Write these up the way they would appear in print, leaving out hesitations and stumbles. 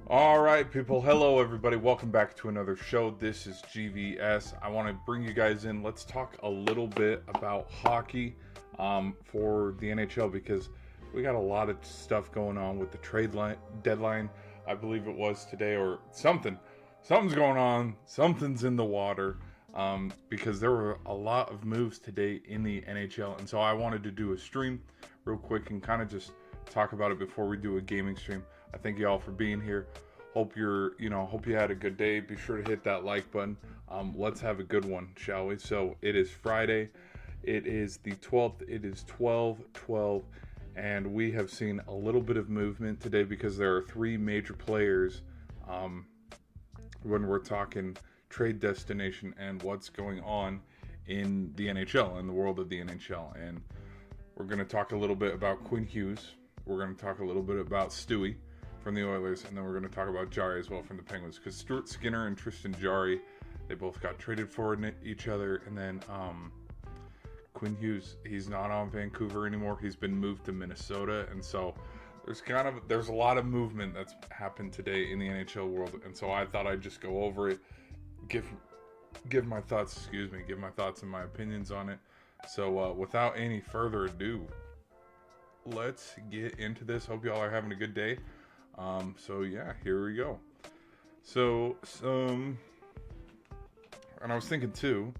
All right, people. Hello, everybody. Welcome back to another show. This is Gvs. I want to bring you guys in. Let's talk a little bit about hockey for the NHL because we got a lot of stuff going on with the deadline. I believe it was today or something. Something's going on. Something's in the water because there were a lot of moves today in the NHL. And so I wanted to do a stream real quick and kind of just talk about it before we do a gaming stream. I thank you all for being here. Hope hope you had a good day. Be sure to hit that like button. Let's have a good one, shall we? So it is Friday. It is the 12th. It is 12/12, and we have seen a little bit of movement today because there are three major players when we're talking trade destination and what's going on in the NHL, in the world of the NHL. And we're going to talk a little bit about Quinn Hughes. We're going to talk a little bit about Stewie from the Oilers, and then we're going to talk about Jarry as well from the Penguins, because Stuart Skinner and Tristan Jarry, they both got traded for each other. And then Quinn Hughes, he's not on Vancouver anymore. He's been moved to Minnesota, and so there's a lot of movement that's happened today in the NHL world. And so I thought I'd just go over it, give my thoughts and my opinions on it. So without any further ado, let's get into this. Hope y'all are having a good day. So yeah, here we go. So and I was thinking too,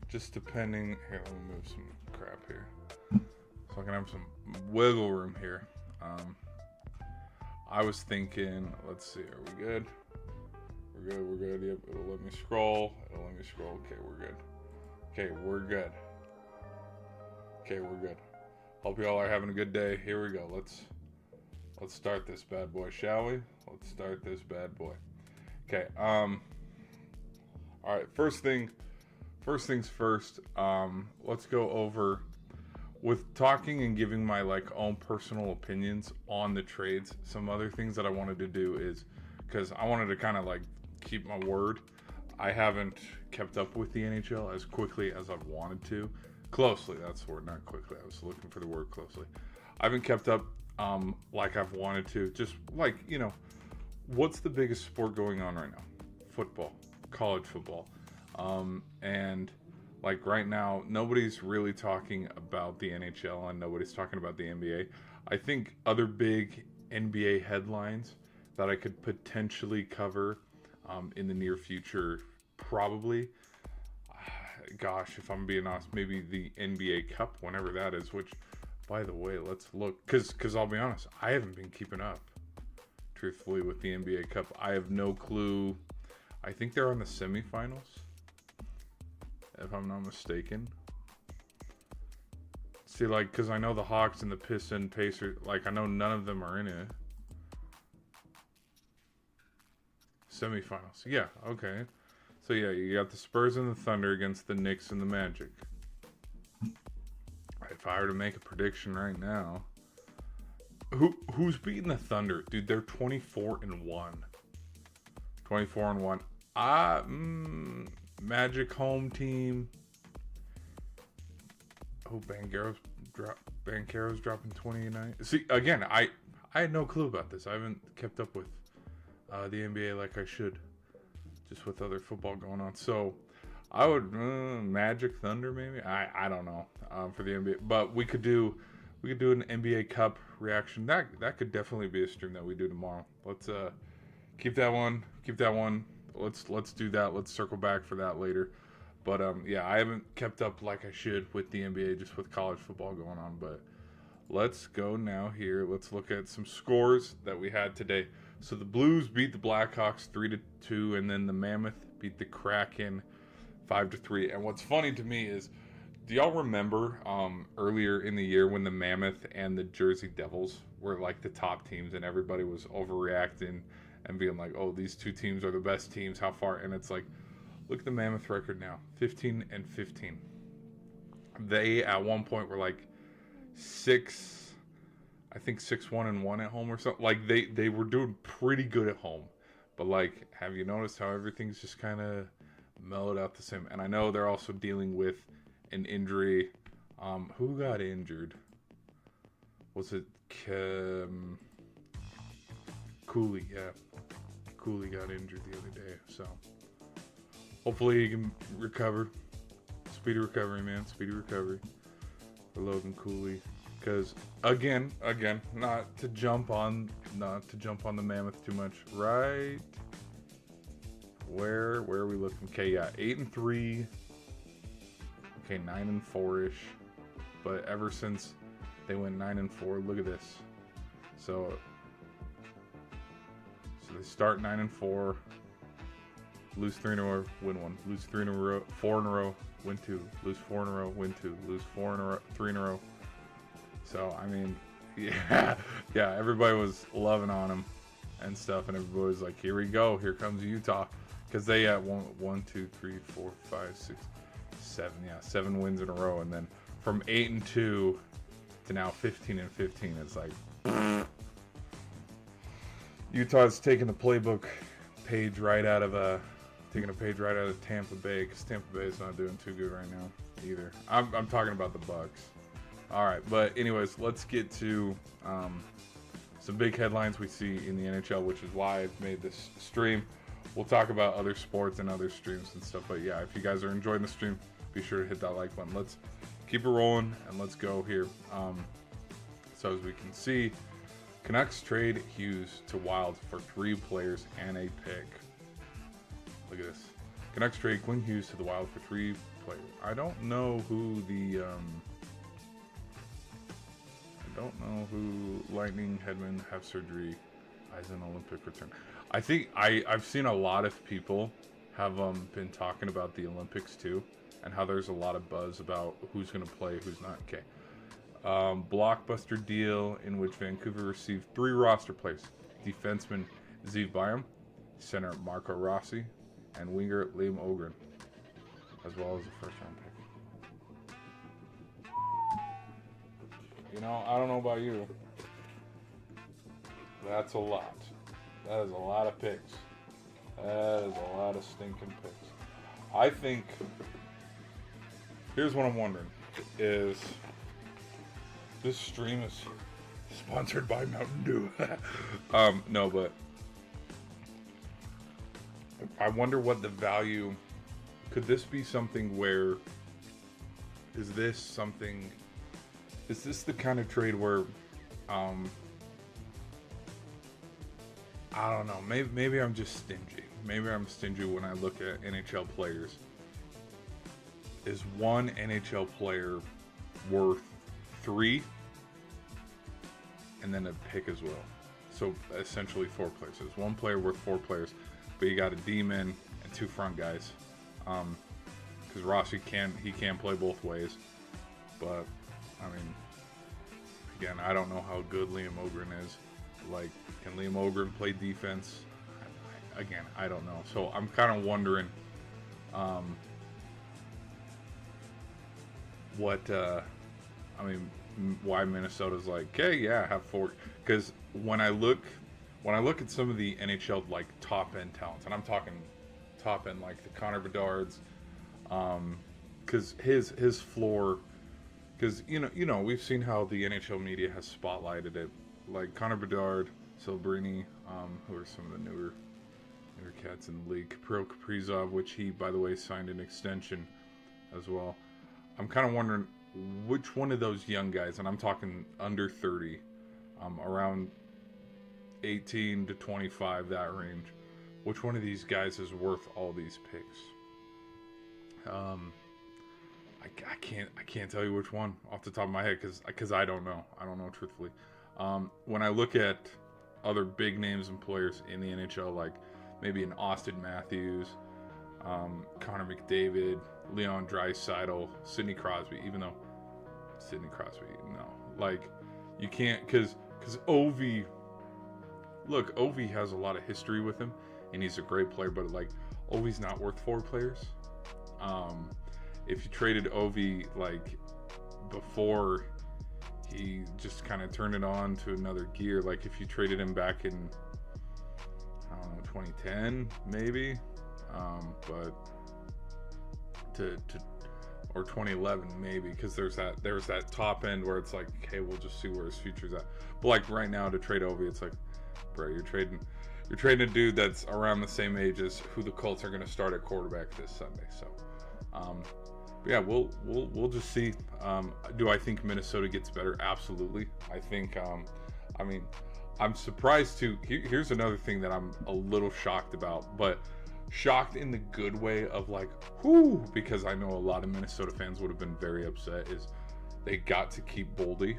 just depending here, let me move some crap here so I can have some wiggle room here. I was thinking, let's see, are we good? We're good. Yep, it'll let me scroll. Okay, we're good. Hope you all are having a good day. Here we go. Let's start this bad boy, shall we? Let's start this bad boy. Okay. All right. First things first. Let's go over with talking and giving my own personal opinions on the trades. Some other things that I wanted to do is because I wanted to kind of keep my word. I haven't kept up with the NHL as quickly as I've wanted to. Closely, that's the word, not quickly. I was looking for the word closely. I haven't kept up like I've wanted to. Just what's the biggest sport going on right now? Football, college football. And right now, nobody's really talking about the NHL and nobody's talking about the NBA. I think other big NBA headlines that I could potentially cover in the near future, probably. Gosh, if I'm being honest, maybe the NBA Cup, whenever that is, which, by the way, let's look, because I'll be honest, I haven't been keeping up, truthfully, with the NBA Cup. I have no clue. I think they're on the semifinals, if I'm not mistaken. See, because I know the Hawks and the Pacers, I know none of them are in it. Semifinals, yeah, okay. So yeah, you got the Spurs and the Thunder against the Knicks and the Magic. If I were to make a prediction right now, who's beating the Thunder? Dude, they're 24-1. 24-1. Magic home team. Oh, Banchero's dropping 20-9. See, again, I had no clue about this. I haven't kept up with the NBA like I should, just with other football going on. So I would Magic Thunder maybe. I don't know for the NBA, but we could do an NBA Cup reaction. That could definitely be a stream that we do tomorrow. Let's keep that one. Let's do that. Let's circle back for that later. But yeah, I haven't kept up like I should with the NBA, just with college football going on. But let's go now here. Let's look at some scores that we had today. So the Blues beat the Blackhawks 3-2, and then the Mammoth beat the Kraken 5-3. And what's funny to me is, do y'all remember earlier in the year when the Mammoth and the Jersey Devils were the top teams, and everybody was overreacting and being like, "Oh, these two teams are the best teams. How far?" And it's look at the Mammoth record now, 15-15. They at one point were 6-1-1 at home or something. They were doing pretty good at home. But have you noticed how everything's just kind of mellowed out the same? And I know they're also dealing with an injury. Who got injured? Was it Cooley? Yeah. Cooley got injured the other day, so hopefully he can recover. Speedy recovery, man. Speedy recovery for Logan Cooley. Because again, not to jump on the Mammoth too much. Right? Where are we looking? Okay, yeah, 8-3. Okay, 9-4-ish. But ever since they went 9-4, look at this. So they start 9-4, lose 3 in a row, win 1, lose 3 in a row, 4 in a row, win 2, lose 4 in a row, win 2, lose 4 in a row, 3 in a row. So I mean, yeah, everybody was loving on him and stuff, and everybody was like, "Here we go, here comes Utah," because they had 1, 2, 3, 4, 5, 6, 7, 7 wins in a row, and then from 8-2 to now 15-15, it's like Utah's taking the playbook page right out of Tampa Bay, because Tampa Bay is not doing too good right now either. I'm talking about the Bucks. All right, but anyways, let's get to some big headlines we see in the NHL, which is why I've made this stream. We'll talk about other sports and other streams and stuff, but yeah, if you guys are enjoying the stream, be sure to hit that like button. Let's keep it rolling and let's go here. So as we can see, Canucks trade Hughes to Wild for 3 players and a pick. Look at this. Canucks trade Quinn Hughes to the Wild for 3 players. I don't know who Lightning Hedman have surgery as an Olympic return. I think I've seen a lot of people have been talking about the Olympics too, and how there's a lot of buzz about who's going to play, who's not. Okay. Blockbuster deal in which Vancouver received 3 roster players: defenseman Zeev Byam, center Marco Rossi, and winger Liam Ogren, as well as a first-round pick. You know, I don't know about you. That's a lot. That is a lot of picks. That is a lot of stinking picks. I think, here's what I'm wondering, is this stream is sponsored by Mountain Dew. No, but I wonder what the value, could this be something where, is this the kind of trade where, I don't know, maybe I'm just stingy. Maybe I'm stingy when I look at NHL players. Is one NHL player worth 3 and then a pick as well? So essentially 4 players. There's one player worth 4 players, but you got a D-man and 2 front guys. Because Rossi can play both ways. But I mean, again, I don't know how good Liam Ogren is. Like, can Liam Ogren play defense? Again, I don't know. So I'm kind of wondering why Minnesota's like, okay, yeah, have 4. Because when I look at some of the NHL like top end talents, and I'm talking top end like the Connor Bedard's, because his floor, because you know we've seen how the NHL media has spotlighted it, like Connor Bedard, Silbrini, who are some of the newer cats in the league, Kaprizov, which he, by the way, signed an extension as well. I'm kind of wondering which one of those young guys, and I'm talking under 30, around 18 to 25, that range, which one of these guys is worth all these picks? I can't tell you which one off the top of my head, because I don't know. I don't know, truthfully. When I look at other big names and players in the NHL, like maybe an Austin Matthews, Connor McDavid, Leon Draisaitl, Sidney Crosby, even though Sidney Crosby, no. Like, you can't, because Ovi has a lot of history with him, and he's a great player, but like, Ovi's not worth 4 players. If you traded Ovi, like, before he just kind of turned it on to another gear, like if you traded him back in, I don't know, 2010, maybe, but or 2011 maybe, because there's that top end where it's like, okay, we'll just see where his future's at. But like right now, to trade Ovi, it's like, bro, you're trading you're trading a dude that's around the same age as who the Colts are going to start at quarterback this Sunday. So, yeah, we'll just see. Do I think Minnesota gets better? Absolutely. I think. I mean, I'm surprised too. Here's another thing that I'm a little shocked about, but shocked in the good way of like, whoo, because I know a lot of Minnesota fans would have been very upset. Is they got to keep Boldy,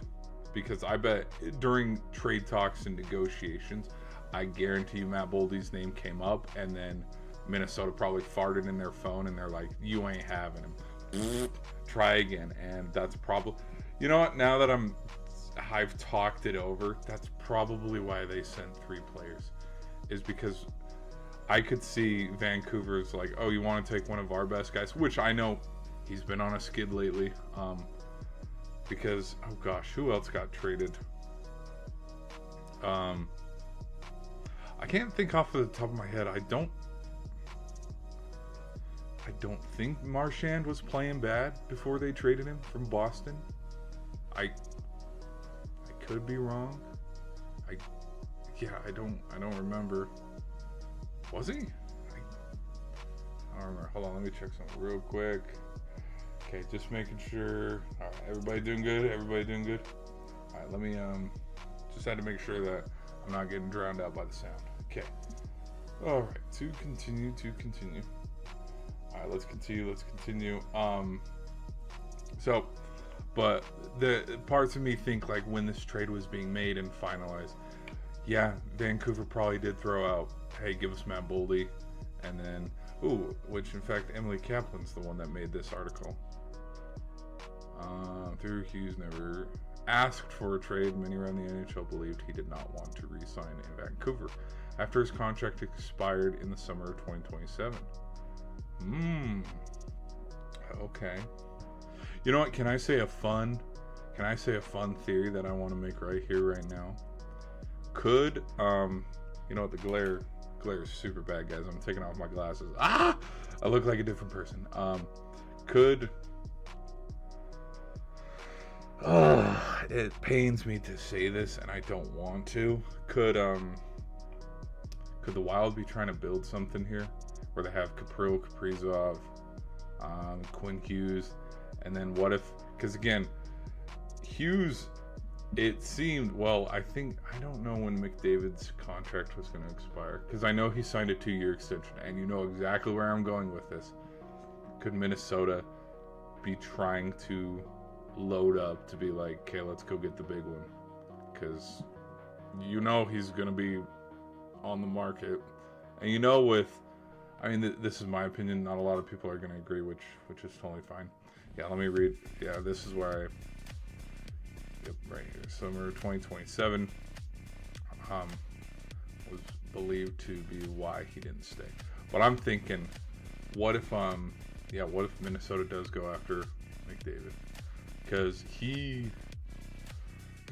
because I bet during trade talks and negotiations, I guarantee you Matt Boldy's name came up, and then Minnesota probably farted in their phone, and they're like, "You ain't having him. Try again." And that's probably, you know what? Now that I've talked it over, that's probably why they sent 3 players, is because I could see Vancouver's like, "Oh, you want to take one of our best guys?" Which I know he's been on a skid lately. Because, oh gosh, who else got traded? I can't think off the top of my head. I don't think Marchand was playing bad before they traded him from Boston. I could be wrong. I don't remember. Was he? I don't remember. Hold on, let me check something real quick. Okay, just making sure. All right, everybody doing good? Everybody doing good? All right, let me just had to make sure that I'm not getting drowned out by the sound. Okay. All right, to continue. All right, let's continue. So, but the parts of me think like when this trade was being made and finalized, yeah, Vancouver probably did throw out, "Hey, give us Matt Boldy," and then, which in fact Emily Kaplan's the one that made this article. Through Hughes never asked for a trade. Many around the NHL believed he did not want to re-sign in Vancouver after his contract expired in the summer of 2027. Okay. You know what? Can I say a fun theory that I want to make right here, right now? Could, you know what? The glare is super bad, guys. I'm taking off my glasses. I look like a different person. It pains me to say this, and I don't want to. Could the Wild be trying to build something here, where they have Kaprizov, Quinn Hughes, and then what if? Because again, Hughes, it seemed, well, I don't know when McDavid's contract was going to expire, because I know he signed a 2-year extension, and you know exactly where I'm going with this. Could Minnesota be trying to load up to be like, "Okay, let's go get the big one," because you know he's going to be on the market, and you know this is my opinion, not a lot of people are going to agree, which is totally fine. Yeah, let me read. Yeah, this is where right here, summer 2027 was believed to be why he didn't stay. But I'm thinking, what if Minnesota does go after McDavid? Because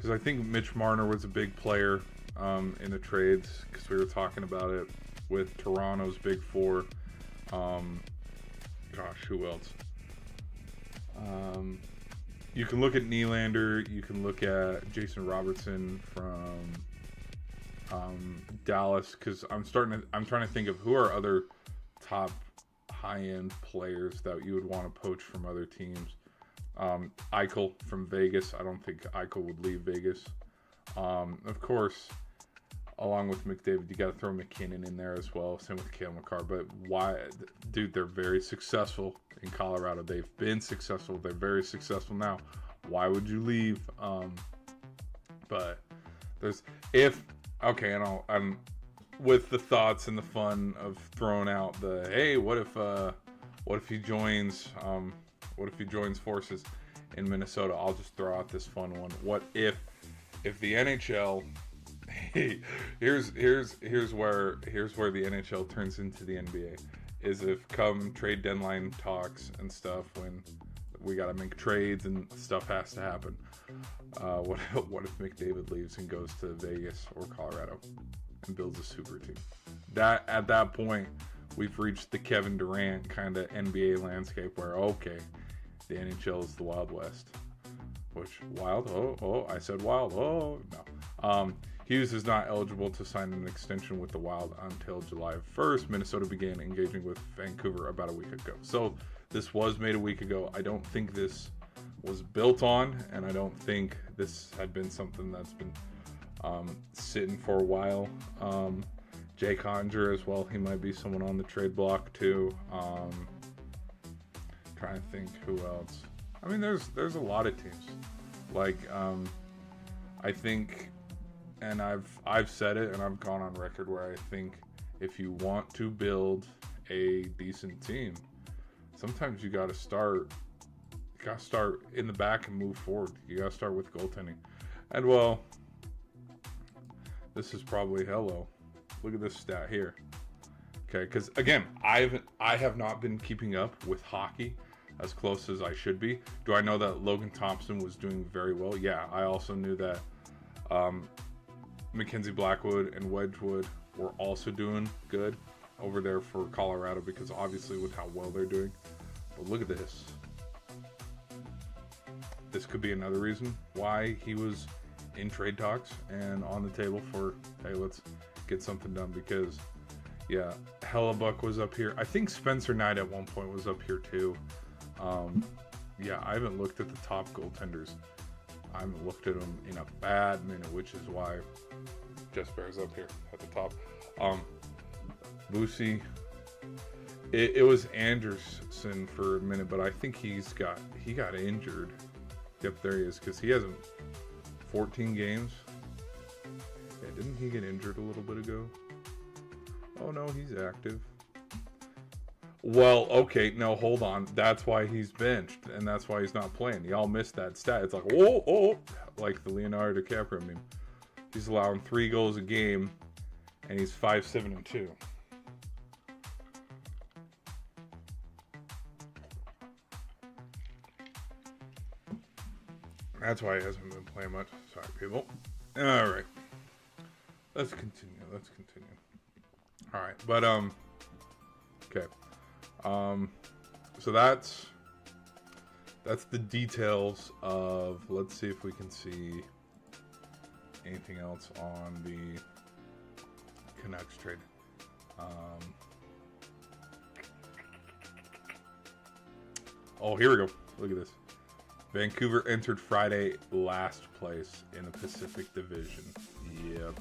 I think Mitch Marner was a big player in the trades, because we were talking about it with Toronto's Big Four. Who else? You can look at Nylander. You can look at Jason Robertson from Dallas, because I'm trying to think of who are other top high-end players that you would want to poach from other teams. Eichel from Vegas. I don't think Eichel would leave Vegas. Of course, along with McDavid, you got to throw McKinnon in there as well. Same with Cale Makar. But why, dude? They're very successful in Colorado. They've been successful. They're very successful now. Why would you leave? But there's and I'm with the thoughts and the fun of throwing out the, hey, what if he joins forces in Minnesota? I'll just throw out this fun one. What if the NHL, here's where the NHL turns into the NBA, is if come trade deadline talks and stuff, when we got to make trades and stuff has to happen, what if McDavid leaves and goes to Vegas or Colorado and builds a super team? That at that point, we've reached the Kevin Durant kind of NBA landscape where, okay, the NHL is the Wild West. Which, wild? I said wild. Oh, no. Hughes is not eligible to sign an extension with the Wild until July 1st. Minnesota began engaging with Vancouver about a week ago. So this was made a week ago. I don't think this was built on, and I don't think this had been something that's been sitting for a while. Jay Conger as well. He might be someone on the trade block too. Trying to think who else. I mean, there's a lot of teams. Like, I think, and I've said it, and I've gone on record where I think if you want to build a decent team, sometimes you got to start in the back and move forward. You got to start with goaltending. And well, this is probably hello. Look at this stat here. Okay, because again, I have not been keeping up with hockey as close as I should be. Do I know that Logan Thompson was doing very well? Yeah, I also knew that Mackenzie Blackwood and Wedgwood were also doing good over there for Colorado, because obviously with how well they're doing. But look at this. This could be another reason why he was in trade talks and on the table for, hey, let's get something done, because yeah, Hellebuck was up here. I think Spencer Knight at one point was up here too. Yeah, I haven't looked at the top goaltenders. I haven't looked at them in a bad minute, which is why Jess Bear's up here at the top. Lucy, it was Anderson for a minute, but I think he got injured. Yep, there he is, because he hasn't 14 games. Yeah, didn't he get injured a little bit ago? Oh no, he's active. Well, okay, no, hold on. That's why he's benched, and that's why he's not playing. Y'all missed that stat. It's like, oh, like the Leonardo DiCaprio meme. He's allowing 3 goals a game, and he's 5-7-2. That's why he hasn't been playing much. Sorry, people. All right. Let's continue. All right, but okay. So that's the details of. Let's see if we can see anything else on the Canucks trade. Oh, here we go. Look at this. Vancouver entered Friday last place in the Pacific Division. Yep.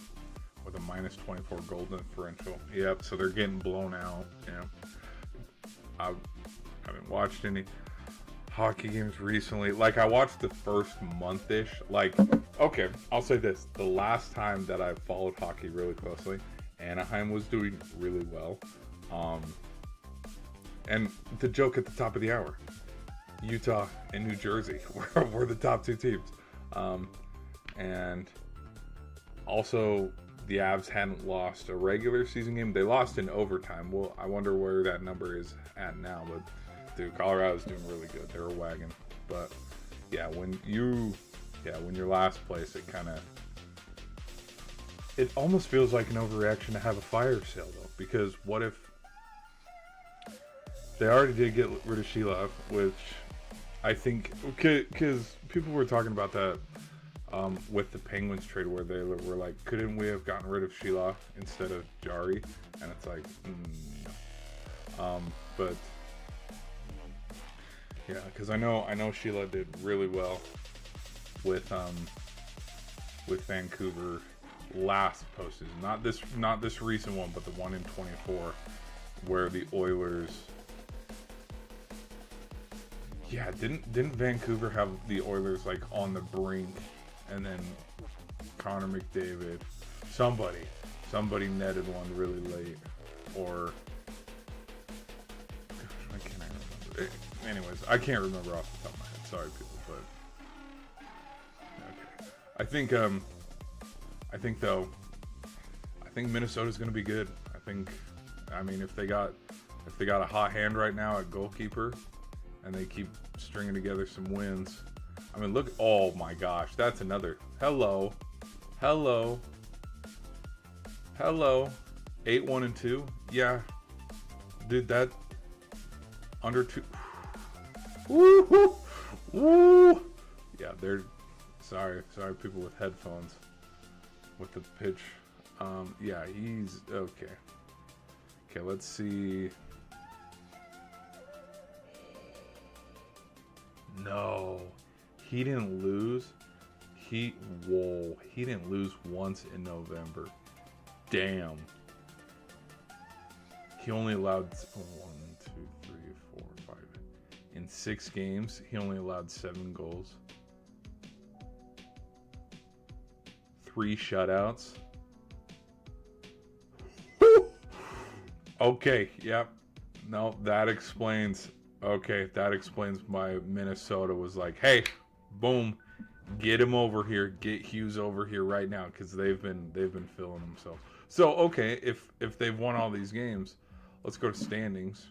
With a -24 goal differential. Yep, so they're getting blown out. Yeah. I haven't watched any hockey games recently. Like, I watched the first month-ish. Like, okay, I'll say this. The last time that I followed hockey really closely, Anaheim was doing really well. And the joke at the top of the hour, Utah and New Jersey were the top 2 teams. And also, the Avs hadn't lost a regular season game. They lost in overtime. Well, I wonder where that number is at now. But, dude, Colorado's doing really good. They're a wagon. But, yeah, when you're last place, it almost feels like an overreaction to have a fire sale, though. Because what if they already did get rid of Sheila, which I think, because people were talking about that with the Penguins trade, where they were like, couldn't we have gotten rid of Sheila instead of Jari? And it's like, no. But yeah, because I know Sheila did really well with Vancouver last postseason, not this recent one, but the one in 24, where the Oilers. Yeah, didn't Vancouver have the Oilers like on the brink, and then Connor McDavid, somebody netted one really late, or gosh, why can't I remember? Anyways, I can't remember off the top of my head. Sorry, people, but okay. I think Minnesota's going to be good. I mean, if they got a hot hand right now at goalkeeper, and they keep stringing together some wins. I mean, look. Oh my gosh, that's another. Hello. 8-1-2. Yeah, dude, that under 2. Woo. Yeah, they're sorry, people with headphones. with the pitch. Yeah, he's okay. Okay, let's see. No, he didn't lose. He didn't lose once in November. Damn. He only allowed 1, 2, 3, 4, 5. In 6 games, he only allowed 7 goals. 3 shutouts. Okay, yep. No, that explains. Okay, that explains why Minnesota was like, "Hey, boom, get him over here. Get Hughes over here right now," because they've been filling themselves. So okay, if they've won all these games, let's go to standings.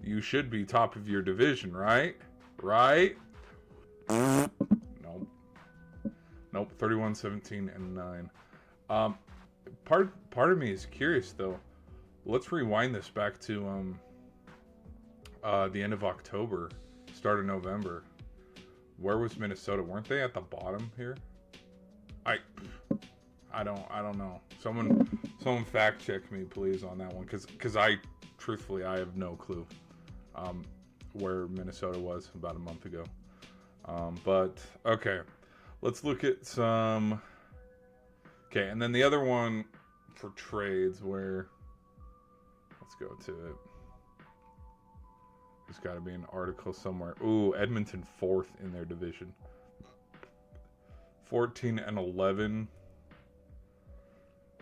You should be top of your division, right? Right? Nope. Nope. 31, 17, and 9. Part of me is curious though. Let's rewind this back to the end of October, start of November. Where was Minnesota? Weren't they at the bottom here? I don't know. Someone fact check me please on that one, because I truthfully I have no clue where Minnesota was about a month ago. But okay, let's look at some. Okay, and then the other one for trades, where let's go to it. There's got to be an article somewhere. Ooh, Edmonton 4th in their division. 14 and 11.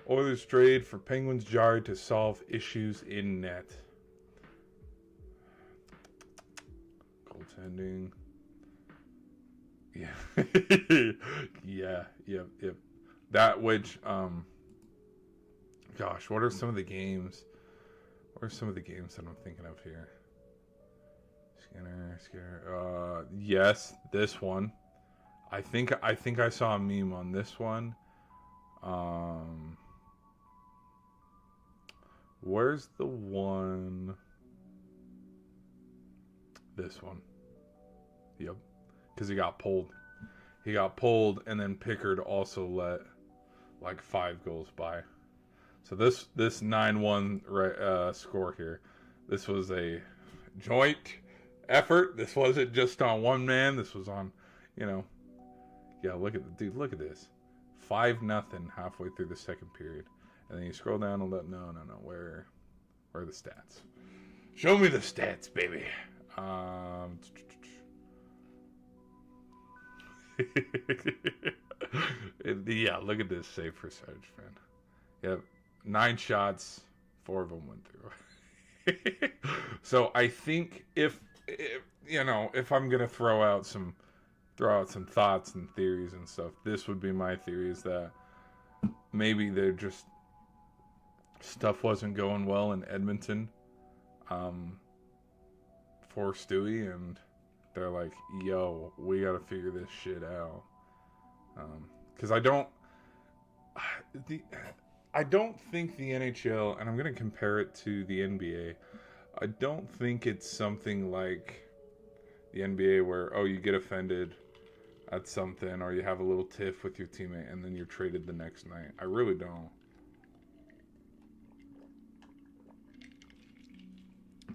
Oilers trade for Penguins Jarry to solve issues in net. Goaltending. Yeah. Yeah, yep. That which, gosh, what are some of the games? What are some of the games that I'm thinking of here? Skinner. Yes, this one. I think I saw a meme on this one. Where's the one? This one. Yep. Because he got pulled. He got pulled, and then Pickard also let like 5 goals by. So this 9-1 score here. This was a joint effort. This wasn't just on one man. This was on, yeah. Look at this, 5-0 halfway through the second period, and then you scroll down and no. Where are the stats? Show me the stats, baby. Yeah, look at this save percentage, man. Yep, 9 shots, 4 of them went through. So I think if I'm gonna throw out some thoughts and theories and stuff, this would be my theory, is that maybe they're just stuff wasn't going well in Edmonton for Stewie, and they're like, yo, we gotta figure this shit out. Because I don't think the NHL, and I'm gonna compare it to the NBA, I don't think it's something like the NBA where, you get offended at something, or you have a little tiff with your teammate and then you're traded the next night. I really don't.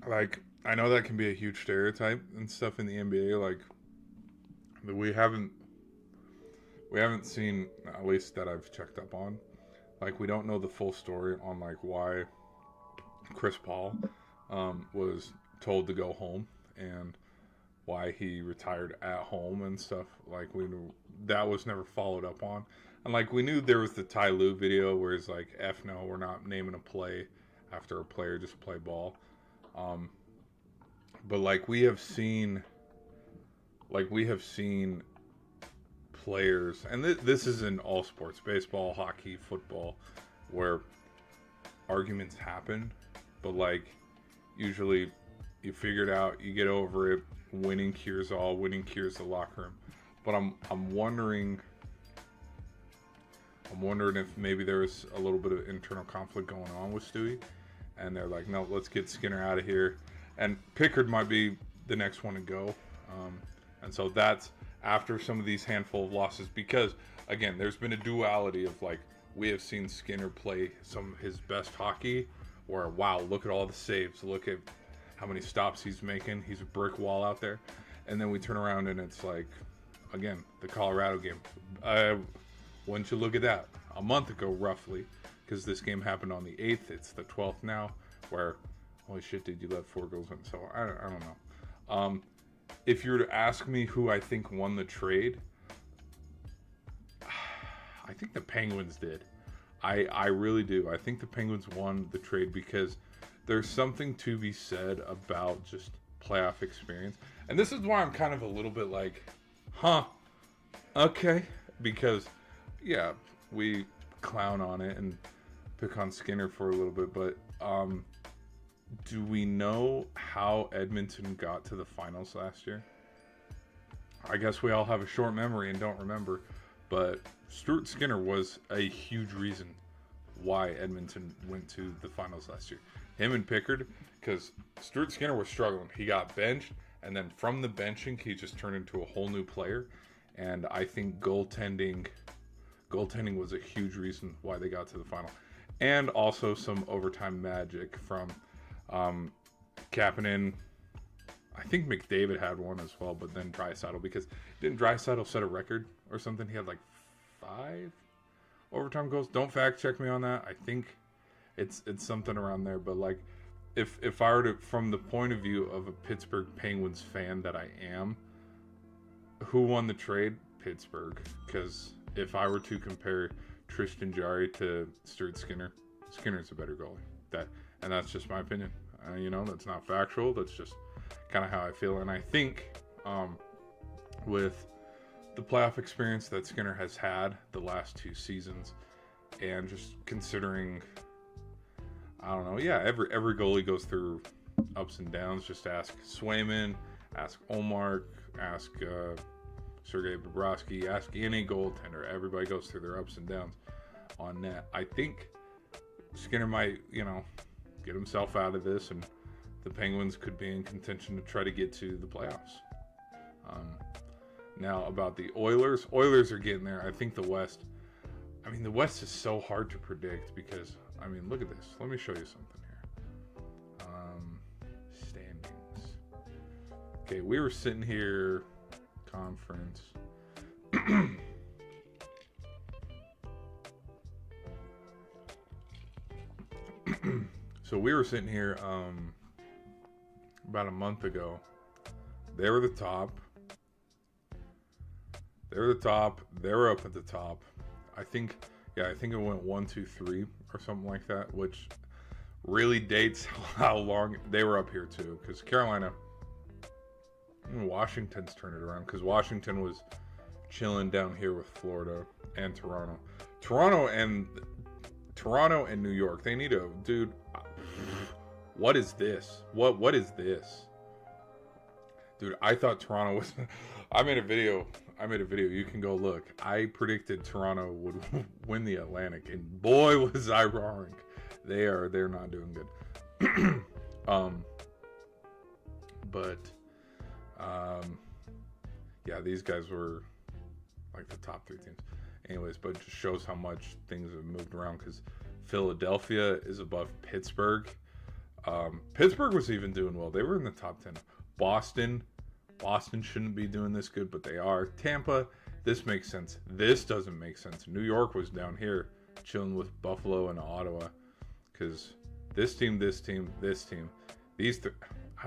Like, I know that can be a huge stereotype and stuff in the NBA, like, we haven't seen, at least that I've checked up on, like, we don't know the full story on, like, why Chris Paul was told to go home, and why he retired at home and stuff. Like, we knew that was never followed up on. And like, we knew there was the Ty Lue video where it's like, F no, we're not naming a play after a player, just play ball. But like, we have seen players, and this is in all sports, baseball, hockey, football, where arguments happen, but like, usually you figure it out, you get over it, winning cures all, winning cures the locker room. But I'm wondering if maybe there's a little bit of internal conflict going on with Stewie, and they're like, no, let's get Skinner out of here, and Pickard might be the next one to go, and so that's after some of these handful of losses, because again, there's been a duality of like, we have seen Skinner play some of his best hockey where, wow, look at all the saves, look at how many stops he's making, he's a brick wall out there. And then we turn around and it's like, again, the Colorado game. Wouldn't you look at that? A month ago, roughly, because this game happened on the 8th. It's the 12th now, where, holy shit, did you let 4 goals in? So, I don't know. If you were to ask me who I think won the trade, I think the Penguins did. I really do. I think the Penguins won the trade because there's something to be said about just playoff experience. And this is why I'm kind of a little bit like, huh, okay. Because, yeah, we clown on it and pick on Skinner for a little bit, but do we know how Edmonton got to the finals last year? I guess we all have a short memory and don't remember, but Stuart Skinner was a huge reason why Edmonton went to the finals last year. Him and Pickard, because Stuart Skinner was struggling. He got benched, and then from the benching, he just turned into a whole new player. And I think goaltending was a huge reason why they got to the final. And also some overtime magic from Kapanen. I think McDavid had one as well, but then Draisaitl, because didn't Draisaitl set a record or something? He had like 5 overtime goals. Don't fact check me on that. I think it's something around there. But like, if I were to, from the point of view of a Pittsburgh Penguins fan that I am, who won the trade? Pittsburgh. Because if I were to compare Tristan Jarry to Stuart Skinner, Skinner's a better goalie. And that's just my opinion. That's not factual. That's just kind of how I feel. And I think with the playoff experience that Skinner has had the last 2 seasons, and just considering, I don't know, yeah, every goalie goes through ups and downs. Just ask Swayman, ask Omar, ask Sergei Bobrovsky, ask any goaltender. Everybody goes through their ups and downs on net. I think Skinner might, get himself out of this, and the Penguins could be in contention to try to get to the playoffs. Now, about the Oilers are getting there. I think the West is so hard to predict because, look at this. Let me show you something here. Standings. Okay, we were sitting here, conference. So we were sitting here about a month ago. They were the top. They were up at the top. I think it went 1, 2, 3 or something like that, which really dates how long they were up here too. Because Carolina, Washington's turned it around. Because Washington was chilling down here with Florida and Toronto. Toronto and New York. They need a dude. What is this? What is this? Dude, I thought Toronto was I made a video. You can go look. I predicted Toronto would win the Atlantic, and boy was I wrong. They're not doing good. Yeah, these guys were like the top 3 teams. Anyways, but it just shows how much things have moved around, because Philadelphia is above Pittsburgh. Pittsburgh was even doing well. They were in the top 10. Boston shouldn't be doing this good, but they are. Tampa, this makes sense. This doesn't make sense. New York was down here chilling with Buffalo and Ottawa, because this team, I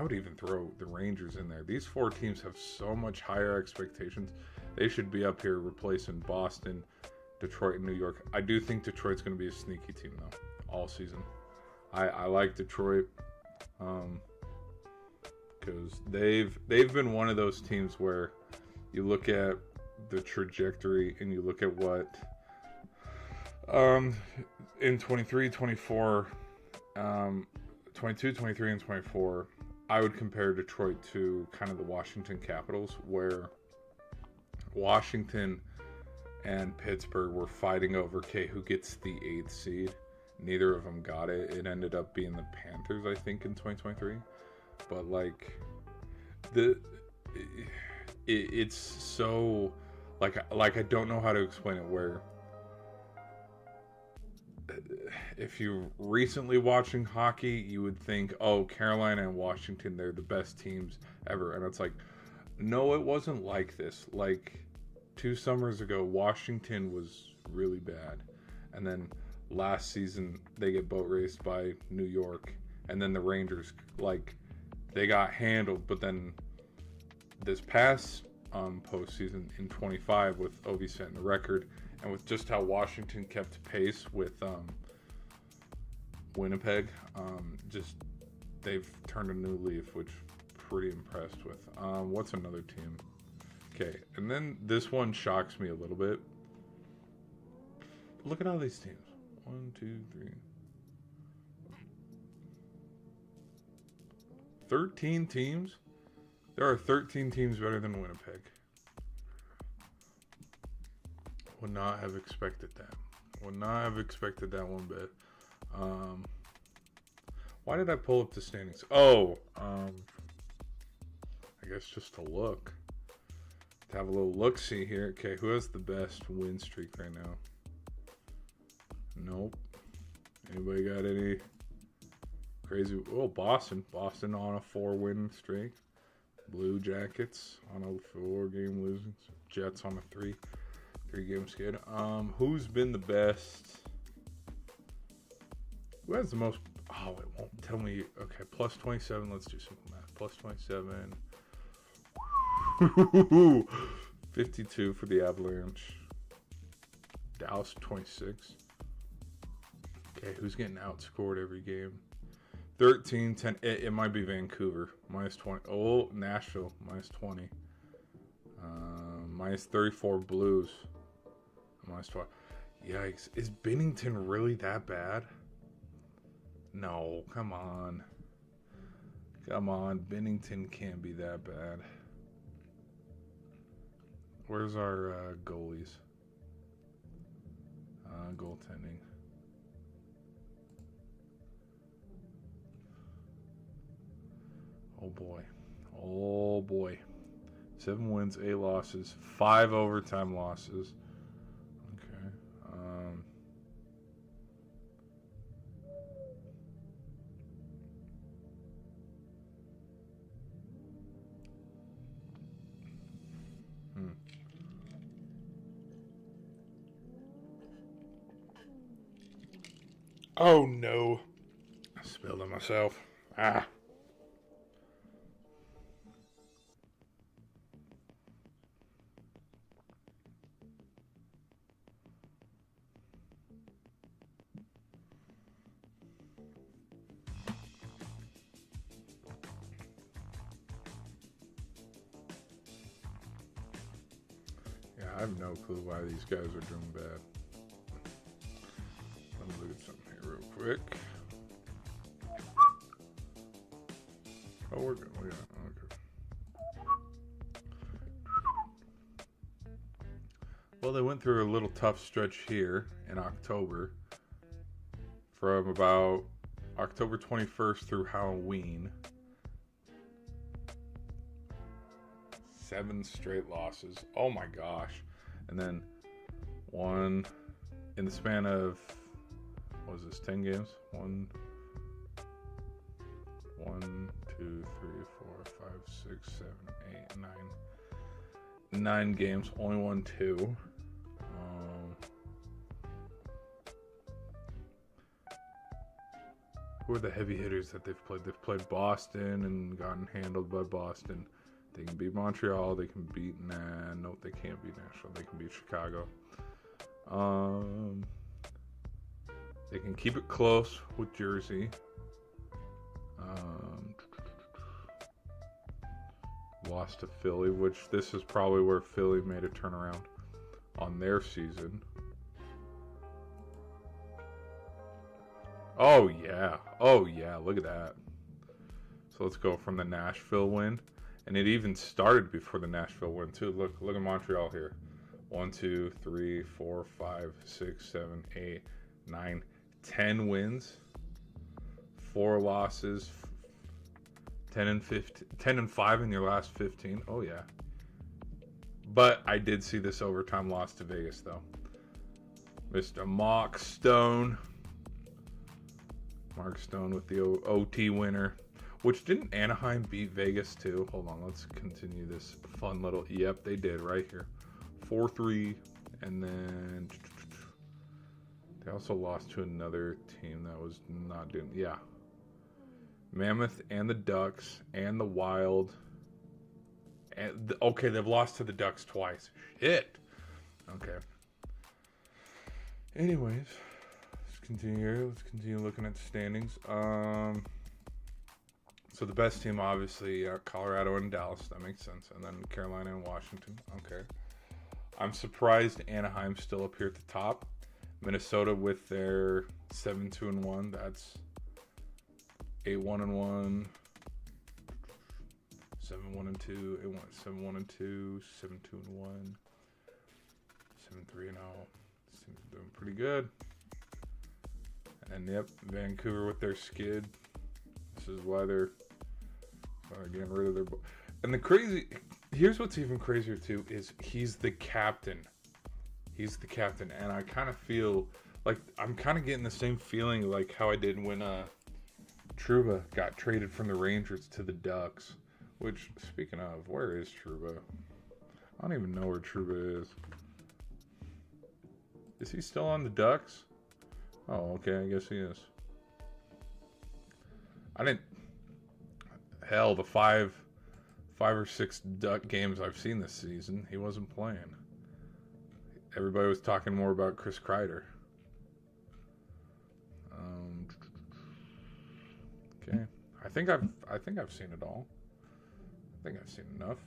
would even throw the Rangers in there. These 4 teams have so much higher expectations. They should be up here replacing Boston, Detroit, and New York. I do think Detroit's going to be a sneaky team, though, all season. I like Detroit because they've been one of those teams where you look at the trajectory and you look at what in 23, 24, 22, 23, and 24, I would compare Detroit to kind of the Washington Capitals, where Washington and Pittsburgh were fighting over, okay, who gets the 8th seed. Neither of them got it. It ended up being the Panthers, I think, in 2023. But, like, it's so like I don't know how to explain it. Where if you're recently watching hockey, you would think, oh, Carolina and Washington, they're the best teams ever, and it's like, no, it wasn't like this. Like 2 summers ago, Washington was really bad, and then last season they get boat raced by New York, and then the Rangers, like, they got handled. But then this past postseason in 25, with Ovi setting the record, and with just how Washington kept pace with Winnipeg, just they've turned a new leaf, which I'm pretty impressed with. What's another team? Okay, and then this one shocks me a little bit. Look at all these teams. 1, 2, 3. 13 teams? There are 13 teams better than Winnipeg. Would not have expected that. Would not have expected that one bit. Why did I pull up the standings? Oh, I guess just to look. To have a little look-see here. Okay, who has the best win streak right now? Nope. Anybody got any crazy? Oh, Boston. Boston on a 4-win streak. Blue Jackets on a 4-game losing. Jets on a 3-game skid. Who's been the best? Who has the most? Oh, it won't tell me. Okay, plus 27. Let's do simple math. Plus 27. 52 for the Avalanche. Dallas 26. Okay, who's getting outscored every game? 13, 10. It might be Vancouver. Minus 20. Oh, Nashville. Minus 20. Minus 34 Blues. Minus 12. Yikes. Is Bennington really that bad? No, come on. Come on. Bennington can't be that bad. Where's our goalies? Goaltending. Oh boy. Oh boy. 7 wins, 8 losses, 5 overtime losses. Okay. Oh no. I spilled it myself. Ah. Yeah, I have no clue why these guys are doing bad. Let me look at something here real quick. Oh, we're good. Okay. Well, they went through a little tough stretch here in October. From about October 21st through Halloween. 7 straight losses. Oh my gosh. And then one in the span of, what was this, 10 games? 1, 2, 3, 4, 5, 6, 7, 8, 9. 9 games, only won 2. Who are the heavy hitters that they've played? They've played Boston and gotten handled by Boston. They can beat Montreal. They can beat no, they can't beat Nashville. They can beat Chicago. They can keep it close with Jersey. Lost to Philly, which this is probably where Philly made a turnaround on their season. Oh yeah, look at that. So let's go from the Nashville win. And it even started before the Nashville win too. Look at Montreal here. 1, 2, 3, 4, 5, 6, 7, 8, 9, 10 wins. 4 losses. 10 and 5 in your last 15. Oh yeah. But I did see this overtime loss to Vegas, though. Mr. Mark Stone. Mark Stone with the OT winner. Which, didn't Anaheim beat Vegas, too? Hold on, let's continue this fun little... Yep, they did right here. 4-3. And then... They also lost to another team that was not doing... Yeah. Mammoth and the Ducks and the Wild. And okay, they've lost to the Ducks twice. Shit. Okay. Anyways, let's continue here. Let's continue looking at the standings. So the best team, obviously, Colorado and Dallas. That makes sense. And then Carolina and Washington. Okay. I'm surprised Anaheim's still up here at the top. Minnesota with their 7-2-1. That's 8-1-1. 7-1-2, 7-1-2, 7-2-1, 7-3-0. Seems doing pretty good. And yep, Vancouver with their skid. This is why they're getting rid of their. And the crazy, here's what's even crazier too is he's the captain. He's the captain, and I kind of feel like I'm kind of getting the same feeling like how I did when Trouba got traded from the Rangers to the Ducks. Which, speaking of, where is Trouba? I don't even know where Trouba is. Is he still on the Ducks? Oh, okay, I guess he is. I didn't... Hell, the five or six Duck games I've seen this season, he wasn't playing. Everybody was talking more about Chris Kreider. Okay, I think I've seen it all. I think I've seen enough.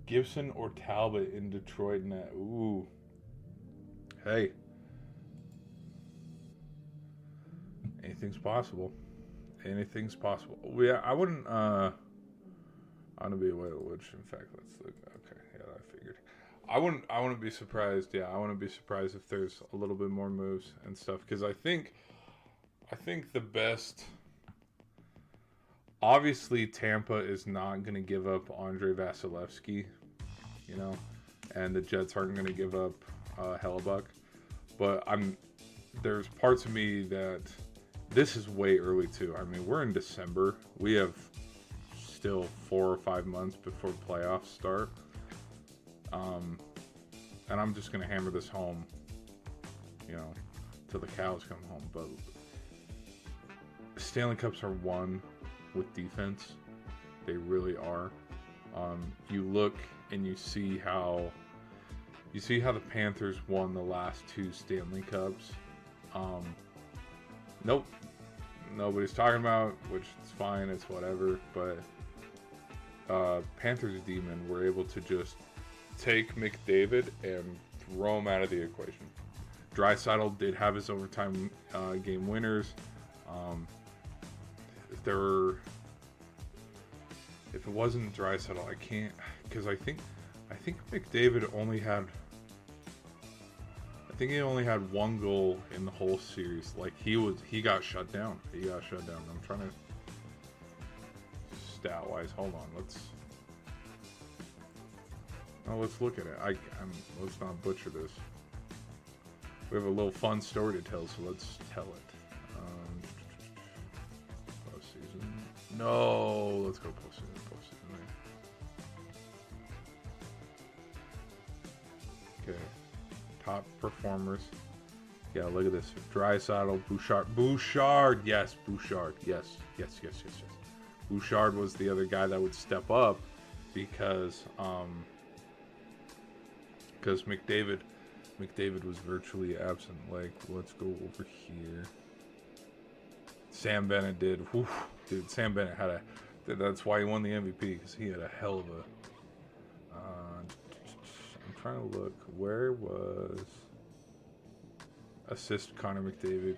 Gibson or Talbot in Detroit net. Ooh. Hey. Anything's possible. Anything's possible. Yeah, I wouldn't I want to be away which in fact let's look. Okay, yeah, I figured. I wouldn't be surprised. Yeah, I wouldn't be surprised if there's a little bit more moves and stuff because I think the best. Obviously, Tampa is not going to give up Andre Vasilevsky, you know, and the Jets aren't going to give up Hellebuck. But there's parts of me that this is way early too. I mean, we're in December. We have still 4 or 5 months before playoffs start. And I'm just going to hammer this home, you know, till the cows come home. But Stanley Cups are won with defense. They really are. You look and you see how the Panthers won the last 2 Stanley Cups. Nope. Nobody's talking about, which is fine, it's whatever, but Panthers D-men were able to just take McDavid and throw him out of the equation. Draisaitl did have his overtime game winners. If it wasn't Draisaitl, I can't, because I think McDavid only had. I think he only had 1 goal in the whole series. Like he got shut down. I'm trying to stat wise. Hold on. Let's look at it. Let's not butcher this. We have a little fun story to tell, so let's tell it. Postseason. No, let's go postseason. Okay. Top performers. Yeah, look at this. Draisaitl, Bouchard. Yes, Bouchard. Yes. Bouchard was the other guy that would step up because McDavid was virtually absent. Like, let's go over here. Sam Bennett did. Whew, dude, Sam Bennett had that's why he won the MVP, because he had a hell of a. I'm trying to look. Where was assist Connor McDavid?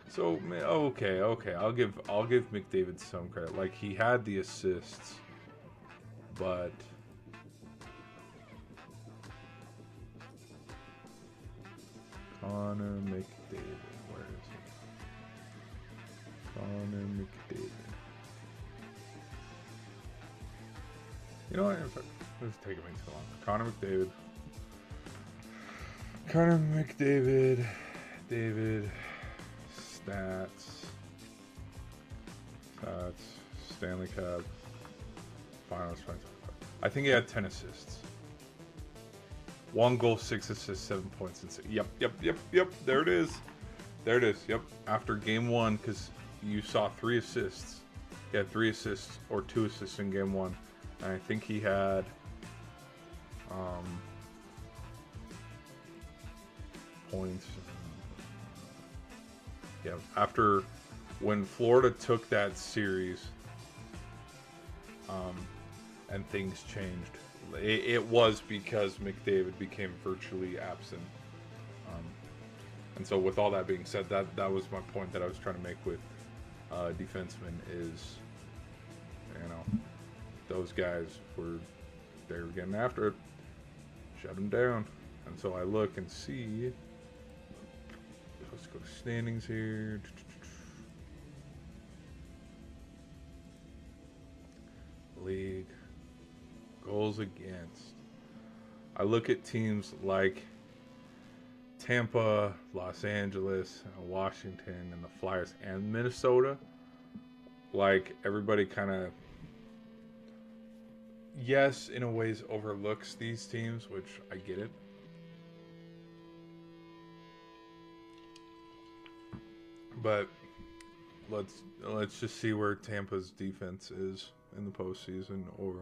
So okay. I'll give McDavid some credit. Like, he had the assists, but Connor McDavid. Where is he? Connor McDavid. You know what? This is taking me too long. Connor McDavid. Connor McDavid. David. Stats. Stanley Cup. Finals. I think he had 10 assists. 1 goal, 6 assists, 7 points. And yep. There it is. Yep. After game 1, because you saw 3 assists. He had 3 assists or 2 assists in game 1. And I think he had points. Yeah, after when Florida took that series, and things changed. It was because McDavid became virtually absent. And so with all that being said, that was my point that I was trying to make with defensemen is, you know, those guys they were getting after it. Shut them down. And so I look and see. Let's go to standings here. League. Goals against. I look at teams like Tampa, Los Angeles, Washington, and the Flyers, and Minnesota. Like, everybody kind of, yes, in a ways overlooks these teams, which I get it. But let's just see where Tampa's defense is in the postseason, or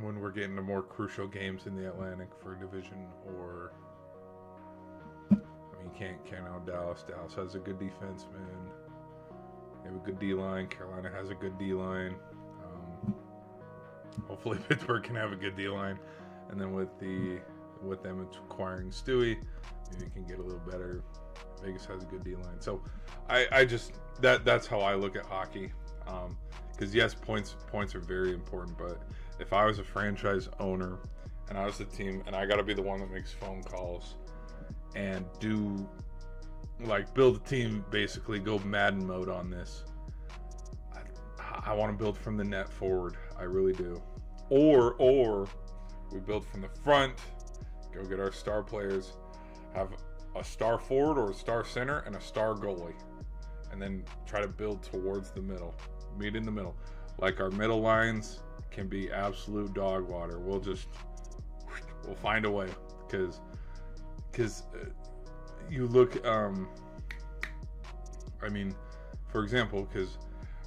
when we're getting to more crucial games in the Atlantic for division, or I mean, you can't count out Dallas. Dallas has a good defense, man. They have a good D-line. Carolina has a good D-line. Hopefully Pittsburgh can have a good D-line, and then with them acquiring Stewie, maybe it can get a little better. Vegas has a good D-line. So I just that's how I look at hockey. Because yes, points are very important, but if I was a franchise owner and I was the team and I got to be the one that makes phone calls and build a team, basically go Madden mode on this, I want to build from the net forward. I really do. Or we build from the front, go get our star players, have a star forward or a star center and a star goalie, and then try to build towards the middle. Meet in the middle. Like, our middle lines can be absolute dog water. We'll find a way, because you look, I mean, for example, because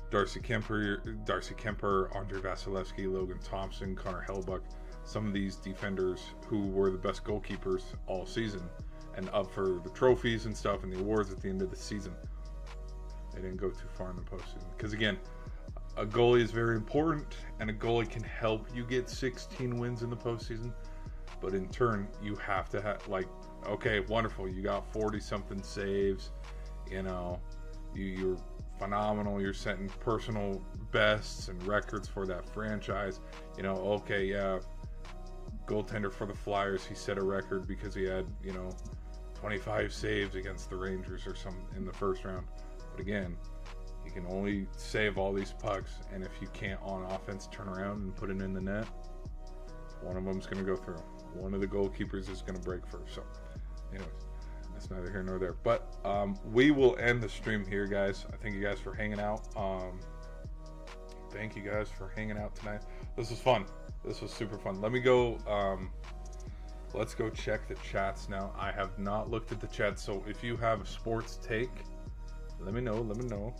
Darcy Kemper, Andre Vasilevsky, Logan Thompson, Connor Hellebuyck, some of these defenders who were the best goalkeepers all season and up for the trophies and stuff and the awards at the end of the season, they didn't go too far in the postseason. Because again, a goalie is very important, and a goalie can help you get 16 wins in the postseason. But in turn, you have to have, like, okay, wonderful, you got 40-something saves, you know, you're phenomenal, you're setting personal bests and records for that franchise. You know, okay, yeah, goaltender for the Flyers, he set a record because he had, 25 saves against the Rangers or something in the first round. But again, you can only save all these pucks, and if you can't on offense turn around and put it in the net, one of them's going to go through. One of the goalkeepers is going to break first. So, anyways, that's neither here nor there. But we will end the stream here, guys. I thank you guys for hanging out. Thank you guys for hanging out tonight. This was fun. This was super fun. Let me go. Let's go check the chats now. I have not looked at the chat, so if you have a sports take, let me know.